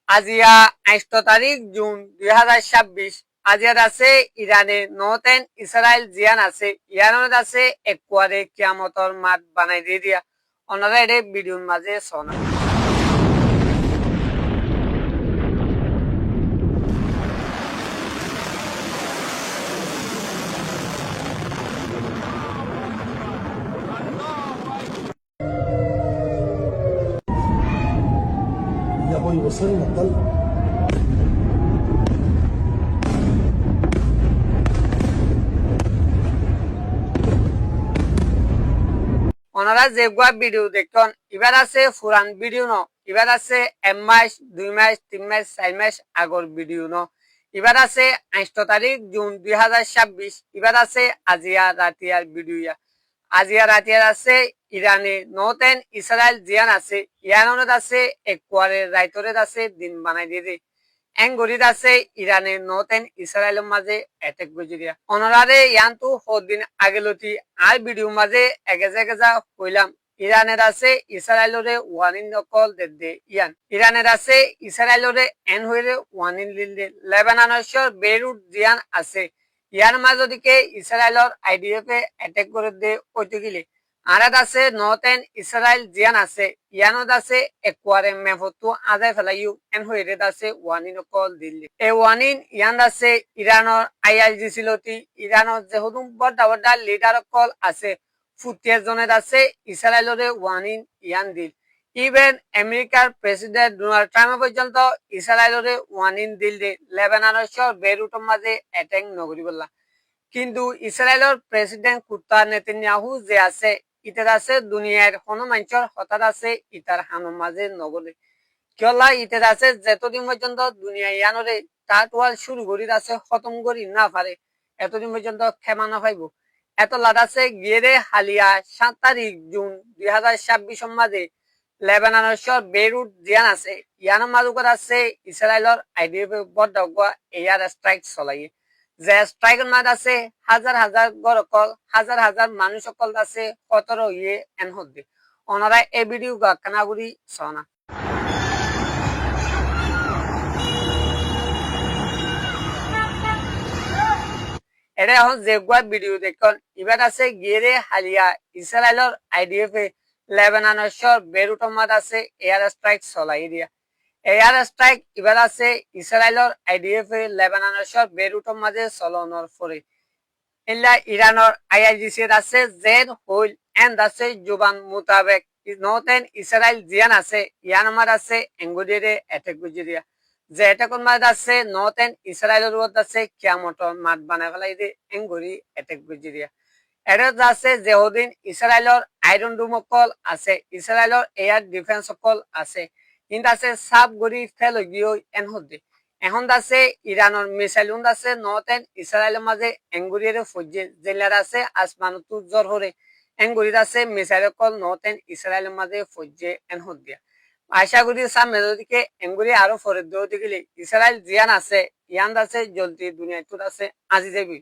আজিয়া 8 তারিখ জুন 2026 আজিয়াত আছে ইরানে নতেন ইসরায়েল জিয়ান আছে ইয়ানত আছে একবারে কিয়ামতর মাত বানাই দিয়ে দিয়া ওনারা এর ভিডিওর মাঝে শোনা يبغى يوصلنا الضل. ওনারা যেগুলা ভিডিও দেখতেন এবার আছে পুরান ভিডিও ন এবার আছে 1 মাস 2 মাস 3 মাস 4 মাস আগর ভিডিও ন এবার আছে 8 তারিখ জুন 2026 এবার আছে আজিয়া রাতিয়ার ভিডিও আজিয়া রাতিয়ার আছে ইরানে নতেন ইসরায়েল জিয়ান আছে ইয়ানত আছে একবারে রাইতরে আছে দিন বানাই দিয়ে এঙ্গরিত আছে ইরানে নতেন ইসরায়েলের মাঝে অ্যাটাক গজিরিয়া অনরারে ইয়ান্তু হদিন আগেলতি আর ভিডিও মাঝে এগেজা কইলাম ইরানের আছে ইসরায়েলরে ওয়ার্নিং কল দে ইয়ান ইরানের আছে ইসরায়েলরে এন হইরে ওয়ার্নিং লিলে লেবাননের বেইরুট জিয়ান আছে ইয়ার মাঝে দিকে ইসরায়েলর আইডিএফ এ অ্যাটাক করে দে কইতে গিলে আরাত আছে নতেন ইসরায়েল জিয়ান আছে ইয়ানত আছে একবারে মেফতু আদায় ফেলাইও এন হইরে আছে ওয়ানিন কল দিল্লি এই ওয়ানিন ইয়ান আছে ইরানের আইআইজি সিলতি ইরানের যে হুদুম বড় লিডার কল আছে ফুটিয়ে জনের আছে ইসরায়েলরে ওয়ানিন ইয়ান দিল ইভেন আমেরিকার প্রেসিডেন্ট ডোনাল্ড ট্রাম্প পর্যন্ত ইসরায়েলরে ওয়ানিন দিল দে লেবাননের বেইরুটের মাঝে অ্যাটাক নগরী বললা কিন্তু ইসরায়েলের প্রেসিডেন্ট কুত্তা নেতানিয়াহু যে আছে ইতার আছে দুনিয়ার কোনো মানুষের হঠাৎ আছে ইতার হানোর মাঝে নগরে কিয়লা ইতার আছে যতদিন পর্যন্ত দুনিয়া ইয়ানরে তাটওয়াল শুরু করি আছে খতম করি না পারে এতদিন পর্যন্ত ক্ষমা না পাইব এত লাদ আছে গিয়ে হালিয়া 7 তারিখ জুন 2026 মাঝে লেবাননের বেইরুট জিয়ান আছে ইয়ানোর মাজুকত আছে ইসরায়েলের আইডিএফ বড় এয়ার স্ট্রাইক চলাইয়ে যে স্ট্রাইকের মাঝে আছে হাজার হাজার গরকল হাজার হাজার মানুষ সকল আছে 17 ইয়ে এন হদ্দে ওনারা এই ভিডিও কানাগুড়ি সনা এটা এখন যেগুলা ভিডিও দেখুন এবার আছে গিয়ে হালিয়া ইসরায়েলের আইডিএফ এ লেবাননের বেইরুটের মাঝে আছে এয়ার স্ট্রাইক চলাই দিয়া এয়ার স্ট্রাইক এবার আছে ইসরায়েলের আইডিএফ এ লেবাননের বেইরুটের মাঝে চলনের পরে ইল্লা ইরানের আইআইজিসি আছে জেন হুইল এন্ড আছে জুবান মোতাবেক নতেন ইসরায়েল জিয়ান আছে ইয়ানমার আছে এঙ্গুডিরে অ্যাটাক গুজিরিয়া যে অ্যাটাকের মাঝে আছে নতেন ইসরায়েলের উপর আছে কিয়ামতর মাঠ বানায় ফেলাই দিয়ে এঙ্গুরি অ্যাটাক গুজিরিয়া এটা আছে যেদিন ইসরায়েলের আয়রন ডোম কল আছে ইসরায়েলের এয়ার ডিফেন্স কল আছে কিন্তু আছে সাব গড়ি ফেল গিয়ে এন হদ্দে এখন আছে ইরানের মিসাইল আছে নতেন ইসরায়েলের মাঝে এঙ্গুরির ফৌজে জেলার আছে আসমানত জ্বর হরে এঙ্গুরির আছে মিসাইল কল নতেন ইসরায়েলের মাঝে ফৌজে এন হদ্দিয়া আশা করি সামনে দিকে এঙ্গুরি আরো ফরে দিকে ইসরায়েল জিয়ান আছে ইয়ান আছে জলদি দুনিয়া আছে আজি যাবি